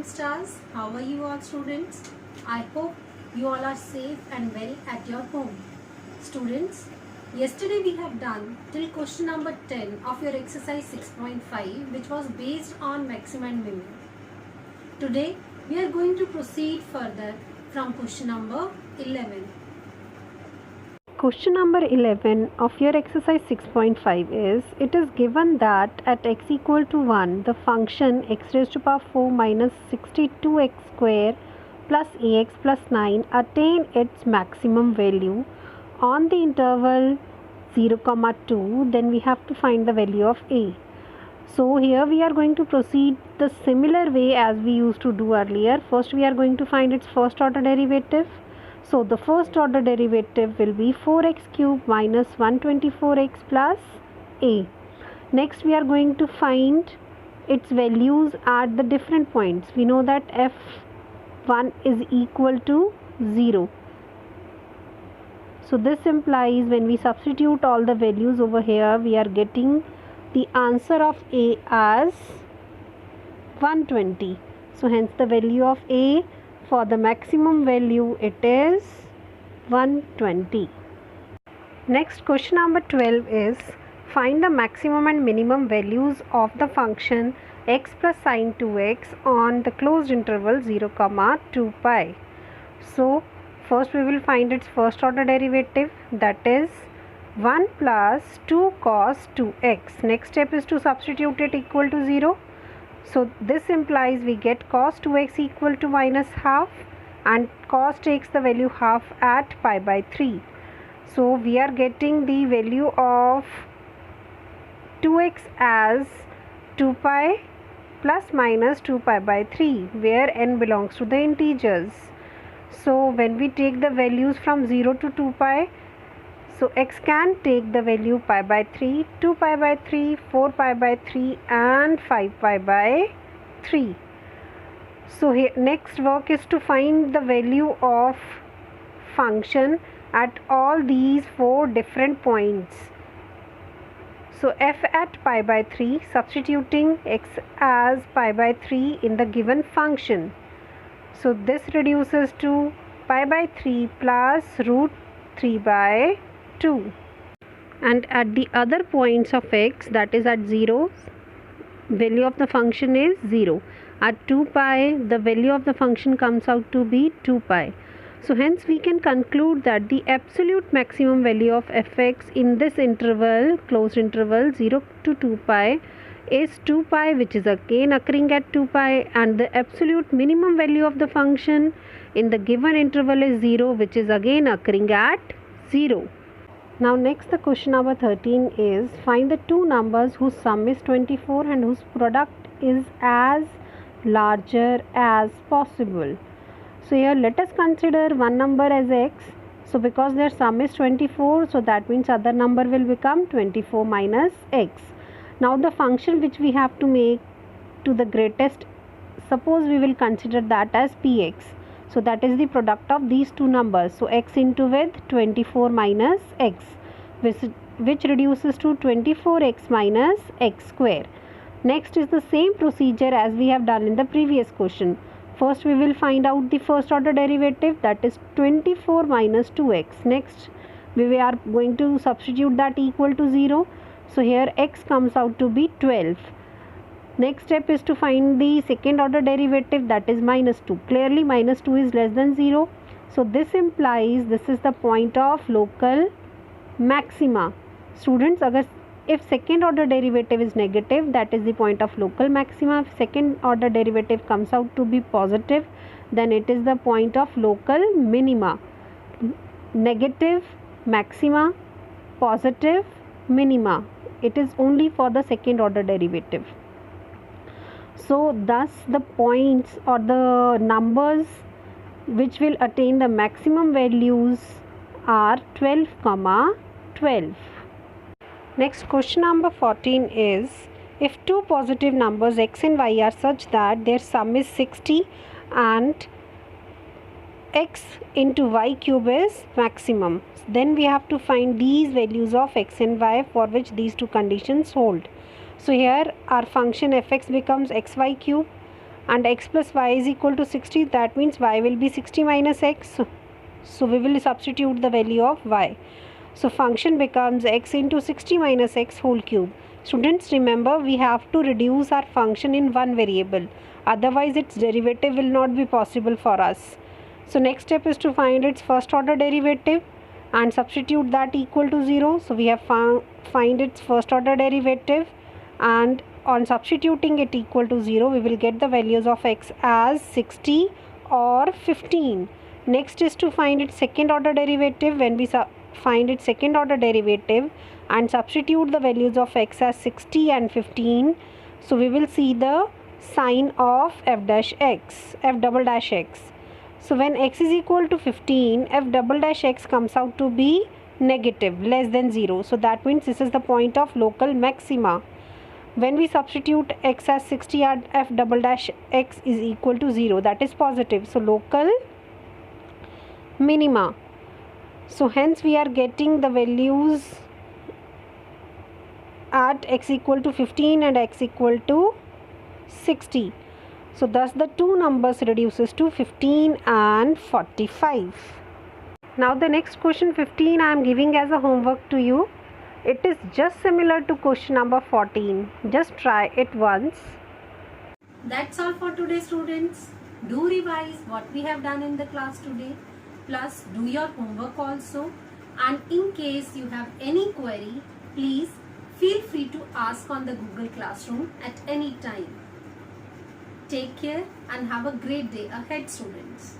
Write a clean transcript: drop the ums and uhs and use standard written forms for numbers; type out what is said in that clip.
stars. How are you all, students? I hope you all are safe and well at your home. Students, yesterday we have done till question number 10 of your exercise 6.5, which was based on maximum and minimum. Today we are going to proceed further from question number 11. Question number 11 of your exercise 6.5 is, it is given that at x equal to 1, the function x raised to power 4 minus 62x square plus ax plus 9 attain its maximum value on the interval 0, 2, then we have to find the value of a. So here we are going to proceed the similar way as we used to do earlier. First we are going to find its first order derivative. So the first order derivative will be 4x cube minus 124x plus a. Next we are going to find its values at the different points. We know that f1 is equal to 0. So this implies when we substitute all the values over here, we are getting the answer of a as 120. So hence the value of a for the maximum value, it is 120. Next, question number 12 is, find the maximum and minimum values of the function x plus sine 2x on the closed interval 0, 2 pi. So first we will find its first order derivative, that is 1 plus 2 cos 2x. Next step is to substitute it equal to 0. So this implies we get cos 2x equal to minus half, and cos takes the value half at pi by 3. So we are getting the value of 2x as 2 pi plus minus 2 pi by 3, where n belongs to the integers. So when we take the values from 0 to 2 pi, so x can take the value pi by 3, 2 pi by 3, 4 pi by 3 and 5 pi by 3. So here next work is to find the value of function at all these 4 different points. So f at pi by 3, substituting x as pi by 3 in the given function. So this reduces to pi by 3 plus root 3 by 2, and at the other points of x, that is at 0, value of the function is 0. At 2 pi, the value of the function comes out to be 2 pi. So hence we can conclude that the absolute maximum value of fx in this interval, closed interval 0 to 2 pi, is 2 pi, which is again occurring at 2 pi, and the absolute minimum value of the function in the given interval is 0, which is again occurring at 0. Now next the question number 13 is, find the two numbers whose sum is 24 and whose product is as larger as possible. So here let us consider one number as x. So because their sum is 24, so that means other number will become 24 minus x. Now the function which we have to make to the greatest, suppose we will consider that as px. So that is the product of these two numbers. So x into with 24 minus x, which reduces to 24x minus x square. Next is the same procedure as we have done in the previous question. First we will find out the first order derivative, that is 24 minus 2x. Next we are going to substitute that equal to 0. So here x comes out to be 12. Next step is to find the second order derivative, that is minus 2. Clearly minus 2 is less than 0. So this implies this is the point of local maxima. Students, if second order derivative is negative, that is the point of local maxima. If second order derivative comes out to be positive, then it is the point of local minima. Negative maxima, positive minima. It is only for the second order derivative. So thus the points or the numbers which will attain the maximum values are 12, 12. Next question number 14 is, if two positive numbers x and y are such that their sum is 60 and x into y cube is maximum, then we have to find these values of x and y for which these two conditions hold. So here our function fx becomes xy cube and x plus y is equal to 60. That means y will be 60 minus x. So we will substitute the value of y. So function becomes x into 60 minus x whole cube. Students, remember we have to reduce our function in one variable. Otherwise its derivative will not be possible for us. So next step is to find its first order derivative and substitute that equal to 0. So we have find its first order derivative, and on substituting it equal to 0 we will get the values of x as 60 or 15. Next is to find its second order derivative. When we find its second order derivative and substitute the values of x as 60 and 15, so we will see the sign of f double dash x. So when x is equal to 15, f double dash x comes out to be negative, less than 0. So that means this is the point of local maxima. When we substitute x as 60 and f double dash x is equal to 0, that is positive. So local minima. So hence we are getting the values at x equal to 15 and x equal to 60. So thus the two numbers reduces to 15 and 45. Now the next question 15 I am giving as a homework to you. It is just similar to question number 14. Just try it once. That's all for today, students. Do revise what we have done in the class today. Plus do your homework also. And in case you have any query, please feel free to ask on the Google Classroom at any time. Take care and have a great day ahead, students.